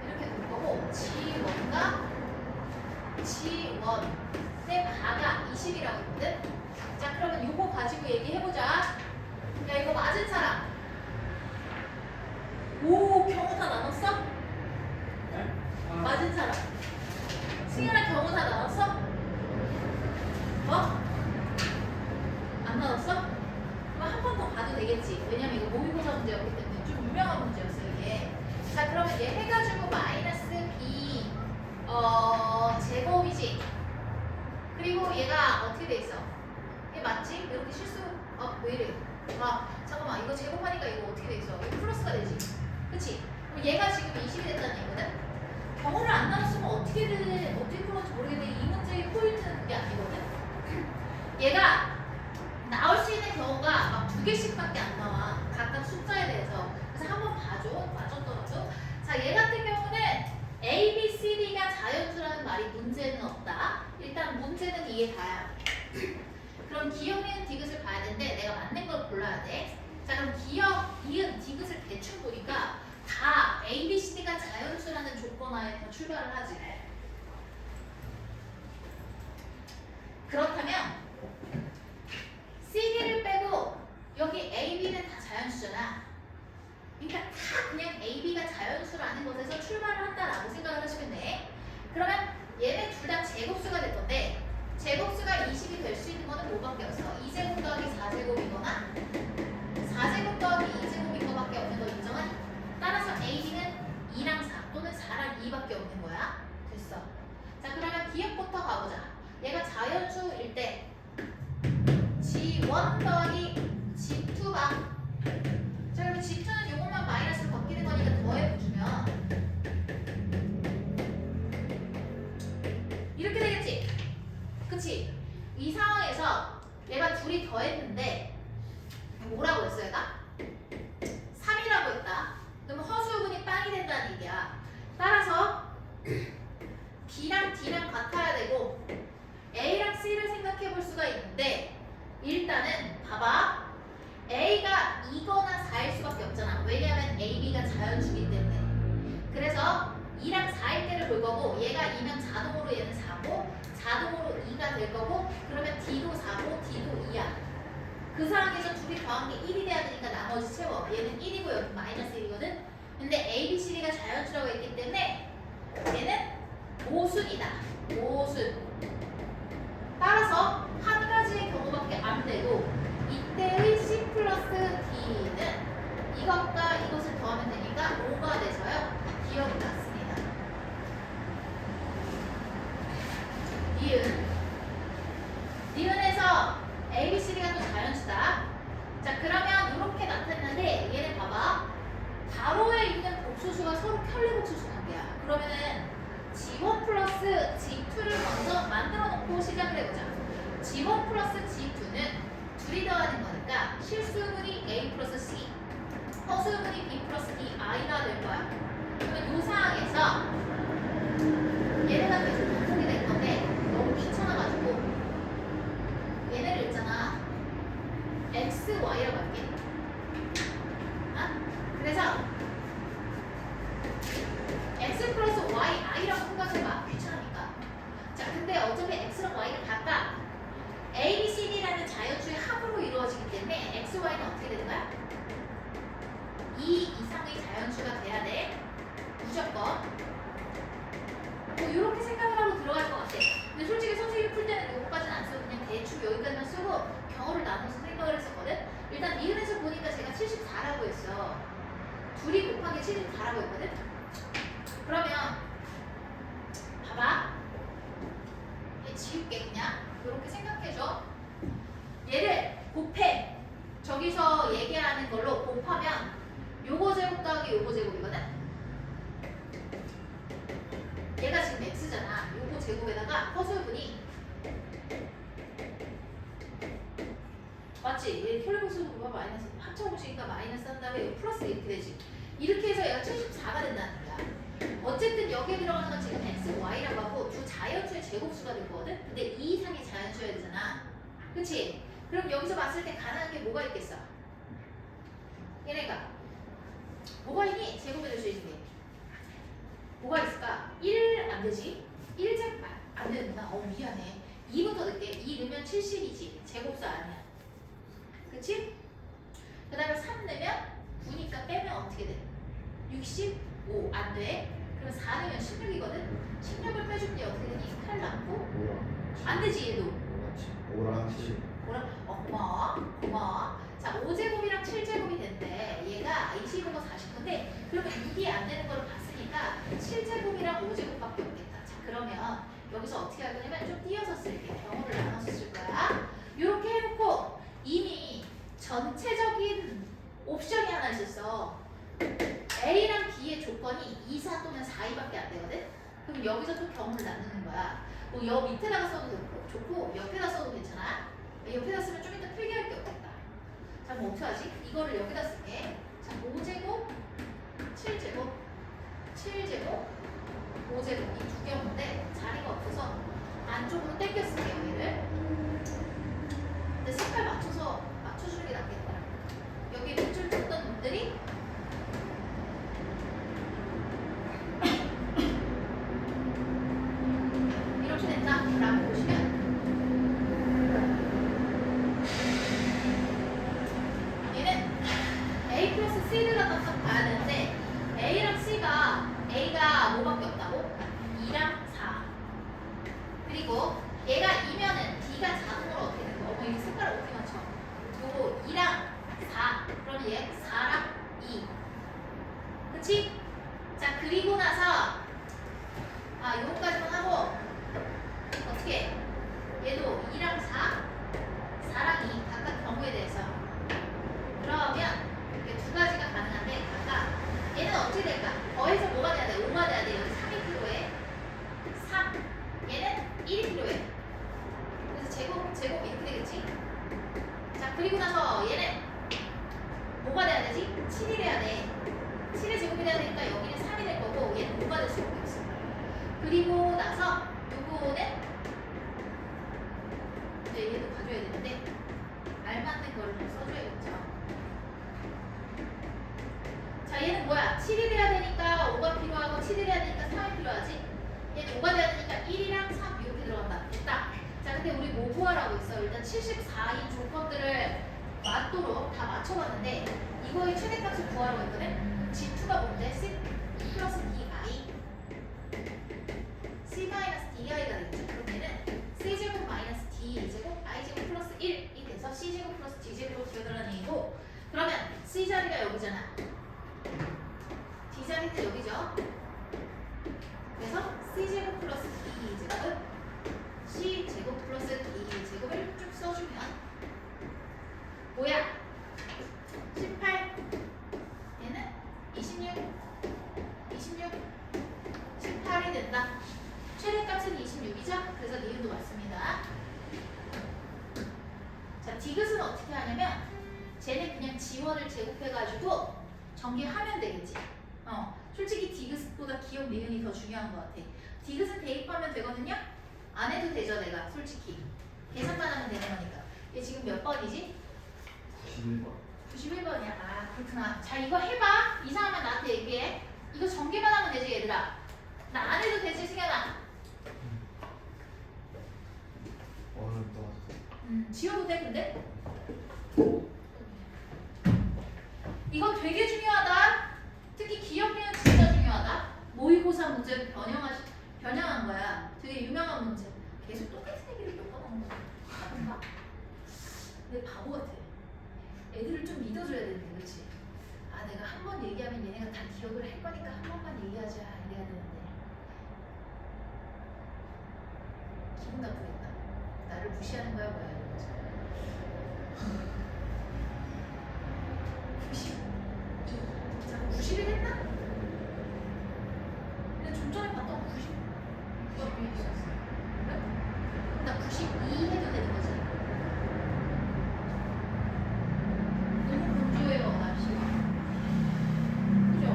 이렇게 될 거고 G1과 G1의 바가 20이라고 있거든. 자 그러면 요거 가지고 얘기해보자. 야 이거 맞은 사람. 오 경우 다 나눴어? 맞은 사람. 승현아 경우 다 나눴어? 안 나눴어? 그럼 한 번 더 봐도 되겠지. 왜냐면 이거 모의고사 문제였기 때문에 좀 유명한 문제였어 이게. 자 그러면 얘 해가지고 마이너스 B 제곱이지. 그리고 얘가 어떻게 돼 있어? 얘 맞지? 이렇게 실수 왜 이래? 잠깐만 이거 제곱하니까 이거 어떻게 돼 있어? 이거 플러스가 되지. 그치? 그럼 얘가 지금 20이 됐다는 얘기거든? 경우를 안 나눴으면 어떻게 풀었는지 모르겠는데 이 문제의 포인트는 그게 아니거든? 얘가 나올 수 있는 경우가 막 2개씩밖에 안 나와. 각각 숫자에 대해서. 그래서 한번 봐줘. 맞았더라도. 자, 얘 같은 경우는 A, B, C, D가 자연수라는 말이 문제는 없다. 일단 문제는 이게 다야. 그럼 기억, 니은, 디귿을 봐야 되는데 내가 맞는 걸 골라야 돼. 자 그럼 기억, 이은, 디귿을 대충 보니까 다 A, B, C, D가 자연수라는 조건하에서 출발을 하지. 그렇다면 CD를 빼고 여기 A, B는 다 자연수잖아. 그러니까 다 그냥 A, B가 자연수라는 것에서 출발을 한다라고 생각을 하시면 돼. 그러면 얘네 둘 다 제곱수가 될 건데 제곱수가 20이 될 수 있는 거는 뭐밖에 없어? 2제곱 더하기 4제곱이거나 4제곱 더하기 2제곱인 거밖에 없는 거 인정하니? 따라서 AB는 2랑 4 또는 4랑 2밖에 없는 거야. 됐어. 자 그러면 기억부터 가보자. 얘가 자연수일 때 G1 더하기 G2가 자 그러면 G2는 요것만 마이너스로 바뀌는 거니까 더해주면 이렇게 되겠지? 그치? 이 상황에서 얘가 둘이 더했는데 뭐라고 했어 얘가? 3이라고 했다. 그러면 허수분이 빵이 된다는 얘기야. 따라서 그 상황에서 둘이 더한 게 1이 돼야 되니까 나머지 채워. 얘는 1이고 여기 마이너스 1이거든. 근데 A, B, C, D가 자연수라고 했기 때문에 얘는 모순이다. 모순. 따라서 한 가지의 경우밖에 안 되고 이때의 C 플러스 D는 이것과 이것을 더하면 되니까 5가 돼서요. 기억이 났습니다. 니은에서 A, B, C, D가 또 자연수다. 자 그러면 이렇게 나타났는데 얘네 봐봐. 가로에 있는 복수수가 서로 켤레 복수수 관계야. 그러면은 G1 플러스 G2를 먼저 만들어 놓고 시작을 해보자. G1 플러스 G2는 둘이 더하는 거니까 실수분이 A 플러스 C, 허수분이 B 플러스 D, I가 될 거야. 그러면 이 상황에서 얘네가 계속 반복이 될 건데 너무 귀찮아가지고 얘네를 있잖아. X, Y라고 할게. 그래서 X 플러스 Y, I라고 생각해봐. 귀찮으니까. 자, 근데 어차피 X랑 Y가 같다. A, B, C, D라는 자연수의 합으로 이루어지기 때문에 X, Y는 어떻게 되는 거야? 2 이상의 자연수가 돼야 돼. 무조건. 뭐 이렇게 생각을 하고 들어갈 것 같아. 근데 솔직히 선생님이 풀 때는 이거까지는 안 쓰고 그냥 대충 여기까지만 쓰고 경우를 나눠서 생각을 했었거든. 일단 니은에서 보니까 제가 74라고 했어. 둘이 곱한 게 74라고 했거든. 그러면 봐봐. 얘 지울게 그냥. 이렇게 생각해줘. 얘를 곱해. 저기서 얘기하는 걸로 곱하면 요거 제곱 더하기 요거 제곱이거든. 얘가 지금 x잖아. 요거 제곱에다가 허수분이 맞지? 얘 혈액수는 뭐가 마이너스 합쳐보시니까 마이너스 한 다음에 이거 플러스 이렇게 되지. 이렇게 해서 얘가 74가 된다는 거야. 어쨌든 여기에 들어가는 건 지금 x, y라고 하고 두 자연수의 제곱수가 될 거거든. 근데 2 이상의 자연수여야 되잖아. 그치? 그럼 여기서 봤을 때 가능한 게 뭐가 있겠어? 얘네가 뭐가 있니? 제곱이 될 수 있는 게 뭐가 있을까? 1 안 되지? 1제곱 안 되는구나. 미안해. 2부터 넣을게. 2 넣으면 70이지. 제곱수 아니야. 그치? 그 다음에 3 넣으면 9니까 빼면 어떻게 돼? 65 안 돼. 그럼 4 넣으면 16이거든? 16을 빼줄 때 어떻게 되니? 8 남고 안 되지 얘도. 5랑 7. 뭐라? 고마워. 고마워. 자 5제곱이랑 7제곱이 된대. 얘가 25가 49인데 그러면 이게 안 되는 거를 봤으니까 7제곱이랑 5제곱밖에 없겠다. 자 그러면 여기서 어떻게 할 거냐면 좀 띄어서 쓸게. 경우를 나눠서 쓸 거야. 이렇게 해놓고 이미 전체적인 옵션이 하나 있었어. A랑 B의 조건이 2, 4 또는 4, 2밖에 안 되거든? 그럼 여기서 또 경우를 나누는 거야. 뭐 여 밑에다가 써도 좋고 옆에다 써도 괜찮아. 옆에다 쓰면 좀 이따 필기할 게 없겠다. 자 그럼 어떻게 하지? 이거를 여기다 쓸게. 자 5제곱, 7제곱, 7제곱, 5제곱 이 두 경우인데 자리가 없어서 안쪽으로 당겨 쓸게요 얘를. 근데 색깔 맞춰주는 게 낫겠다. 여기 밑줄 쳤던 놈들이 이렇게 된다 라고 보시면 얘는 A 플러스 C를 갖다 딱 봐야 되는데 A랑 A가 뭐밖에 없다고? 2랑 4 그리고 얘가 2면은 D가 자동으로 어떻게 되는 거야? 이 색깔을 어떻게 맞춰? 요거 2랑 4 그러면 얘 4랑 2 그치? 자 그리고 나서 요거까지만 하고 어떻게 얘도 2랑 4 4랑 2 각각 경우에 대해서 그러면 이렇게 두 가지가 가능한데 각각 얘는 어떻게 될까? 더해서 뭐가 돼야 돼? 5가 돼야 돼. 여기 3이 필요해 3 얘는 1이 필요해. 그래서 제곱 이렇게 되겠지? 자 그리고 나서 얘는 뭐가 돼야 되지? 7이 돼야 돼. 7의 제곱이 돼야 되니까 여기는 3이 될 거고 얘는 5가 될 수밖에 없어. 그리고 나서 요거는 이제 얘도 가져야 되는데 알맞는 거를 좀 써줘야겠죠. 자 얘는 뭐야? 7이 돼야 되니까 5가 필요하고 7이 돼야 되니까 3이 필요하지. 얘는 5가 돼야 되니까 1이랑 3 이렇게 들어간다. 됐다. 자 근데 우리 뭐 구하라고 했어? 일단 74이 조건들을 맞도록 다 맞춰봤는데 이거의 최대값을 구하라고 했거든. G2가 뭔데? C 플러스 DI C 마이너스 DI가 되겠죠. 그럼 얘는 C제곱 마이너스 D제곱 I제곱 플러스 1이 돼서 C제곱 플러스 D제곱으로 기억하라는 얘기고, 그러면 C 자리가 여기잖아. D 자리는 여기죠. 그래서 C제곱 플러스 D제곱은 C제곱 플러스 D제곱을 쭉 써주면 뭐야? 18 얘는 26 18이 된다. 최대값은 26이죠? 그래서 니은도 맞습니다. 자, 디귿은 어떻게 하냐면 쟤는 그냥 지원을 제곱해가지고 전개하면 되겠지. 솔직히 디귿보다 기억 니은이 더 중요한 것 같아. 디귿은 대입하면 되거든요? 안 해도 되죠, 내가 솔직히. 계산만 하면 되는 거니까. 얘 지금 몇 번이지? 91번. 91번이야. 아, 그렇구나. 자, 이거 해봐. 이상하면 나한테 얘기해. 이거 전개만 하면 되지, 얘들아. 나 안 해도 되지, 승현아. 어렵다. 지워도 돼, 근데? 이거 되게 중요하다. 특히 기억력은 진짜 중요하다. 모의고사 문제 변형한 거야. 되게 유명한 문제. 계속 똑같은 얘기를 몇 번 하는 거야. 아픈가? 근데 바보 같아. 애들을 좀 믿어줘야 되는데, 그렇지? 아, 내가 한 번 얘기하면 얘네가 다 기억을 할 거니까 한 번만 얘기하자 이래야 되는데 기분 나쁘겠다. 나를 무시하는 거야 뭐야 이러면서. 90? 자, 90이 됐나? 근데 좀 전에 봤던 90 수업이 있었어. 그래? 그럼 나 92 해도 되는 거지? 너무 건조해요 날씨가. 그죠?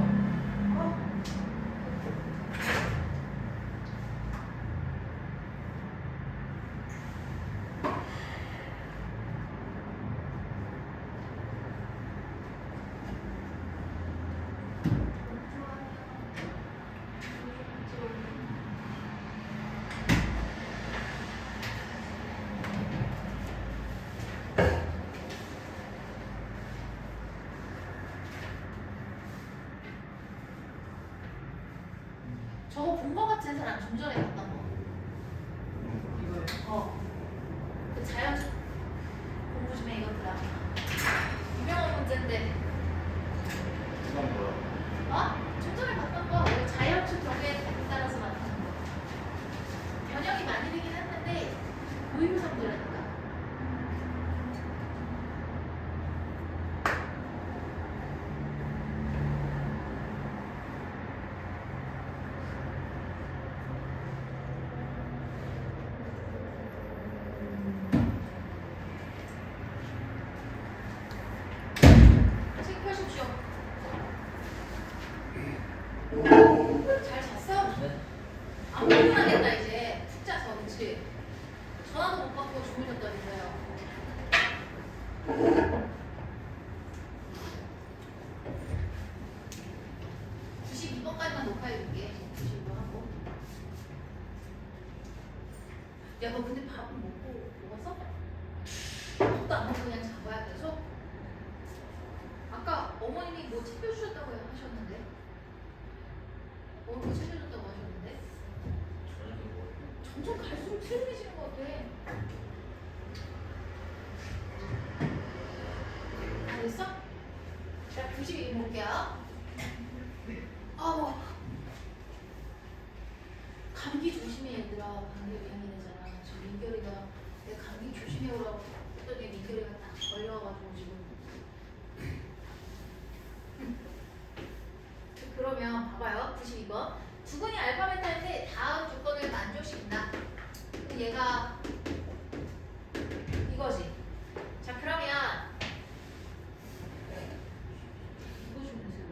저거 본 거 같은 사람 좀 전에 봤던 거. 이거요. 그 자연수 공부 좀 해 이것들아. 유명한 문제인데. 그건 뭐야? 좀 전에 봤던 거. 이거 자연수 경우에 따라서 맞는 거. 변형이 많이 되긴 했는데 모의고사 문제라니까. 체크하십시오. 잘 잤어? 네. 안 피곤하겠다 이제. 푹 자서 그치? 전화도 못 받고 주무셨다면서요. (92번까지만) 녹화해줄게. 92번 하고. 야, 너 근데 밥은 먹었어? 밥도 안 먹고 그냥 잔 거야 계속? 아까 어머님이 뭐 챙겨주셨다고 하셨는데? 뭐 챙겨줬다고 하셨는데? 점점 갈수록 슬림해지는 것 같아. 다 됐어? 자, 92 볼게요. 아우. 감기 조심해 얘들아. 감기 유행이잖아. 지금 민결이가 내가 감기 조심해 오라고 했더니 민결이가 딱 걸려가지고 지금. 그러면 봐봐요. 92번. 두근이 알파 베타인데 다음 조건을 만족시킨다. 그럼 얘가 이거지. 자, 그러면 이거 좀 보세요.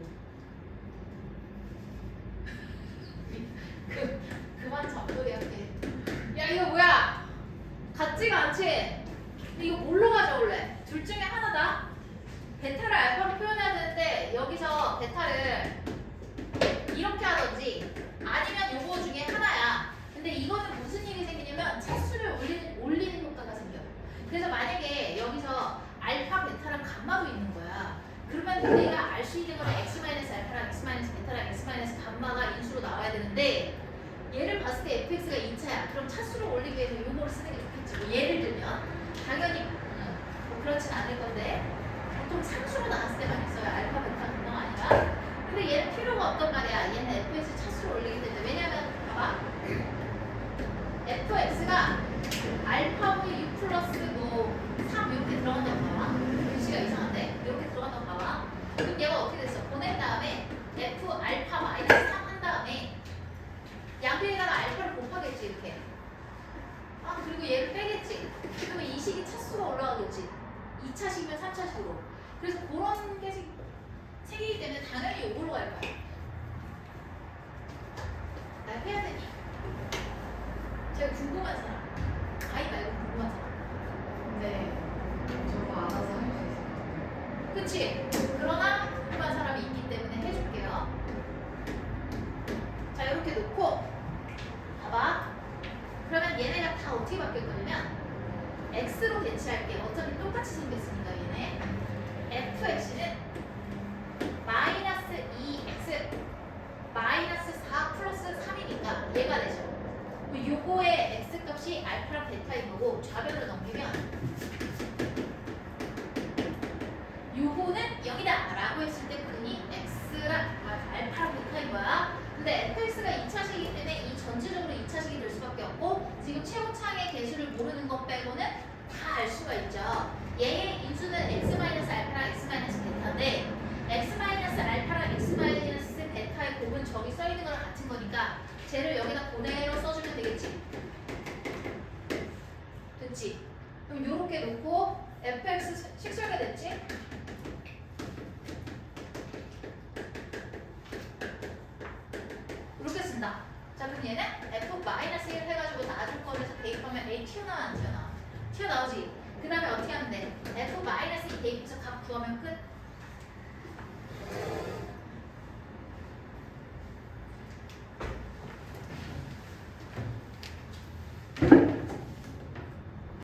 그만 잡소리 할게. 야, 이거 뭐야? 같지가 않지? 근데 이거 뭘로 가져올래? 둘 중에 하나다. 베타를 알파로 표현해야 되는데 여기서 베타를 이렇게 하든지 아니면 요거 중에 하나야. 근데 이거는 무슨 일이 생기냐면 차수를 올리는 효과가 생겨. 그래서 만약에 여기서 알파 베타를 fx가 2차야. 그럼 차수를 올리기 위해서 요거를 쓰는 게 좋겠지. 뭐 예를 들면 당연히 뭐 그렇진 않을 건데 보통 상수로 나왔을 때만 있어요. 알파, 베타 분명 아니라. 근데 얘는 필요가 없단 말이야. 얘는 fx 차수를 올리기 때문에. 왜냐면 봐봐. fx가 알파분의 6 플러스 뭐 3 이렇게 들어간다고 봐봐. 글씨가 이상한데? 이렇게 들어간다고 봐봐. 그럼 얘가 어떻게 됐어? 보낸 다음에 f 알파 마이너스 3 한 다음에 양변에다가 알파를 곱하겠지 이렇게. 아 그리고 얘를 빼겠지. 그러면 이 식이 차수가 올라가겠지. 2차식이면 3차식으로. 그래서 그런 게 생기기 때문에 당연히 이걸로 갈 거야. 나 해야 되니? 제가 궁금한 사람. 아이 말고 궁금한 사람. 근데 저거 알아서 할 수 있을 것 같아요. 그치? 그러나 궁금한 사람이 있기 때문에 해줄게요. 자 이렇게 놓고 봐봐. 그러면 얘네가 다 어떻게 바뀔 거냐면 x로 대체할게. 어차피 똑같이 생겼으니까 얘네 fx는 마이너스 2x 마이너스 4 플러스 3이니까 얘가 되죠. 요거의 x 값이 알파랑 베타인 거고 좌변으로 넘기면 요거는 0이다 라고 했을 때 분이 x랑 알파랑 베타인 거야. 근데 fx가 2차식이기 때문에 이 전체적으로 2차식이 될 수밖에 없고 지금 최고창의 개수를 모르는 것 빼고는 다 알 수가 있죠. 얘의 인수는 x-알파랑 x-베타인데 x-알파랑 x-베타의 곱은 저기 써있는 거랑 같은 거니까 쟤를 여기다 그대로 써주면 되겠지. 됐지? 그럼 요렇게 놓고 fx 식설가 됐지? 이렇게 쓴다. 자 그럼 얘는 f-1 해가지고 나줄 거에서 대입하면 a 튀어나와 안 튀어나와? 튀어나오지. 그 다음에 어떻게 하면 돼? f-2 대입해서 값 구하면 끝.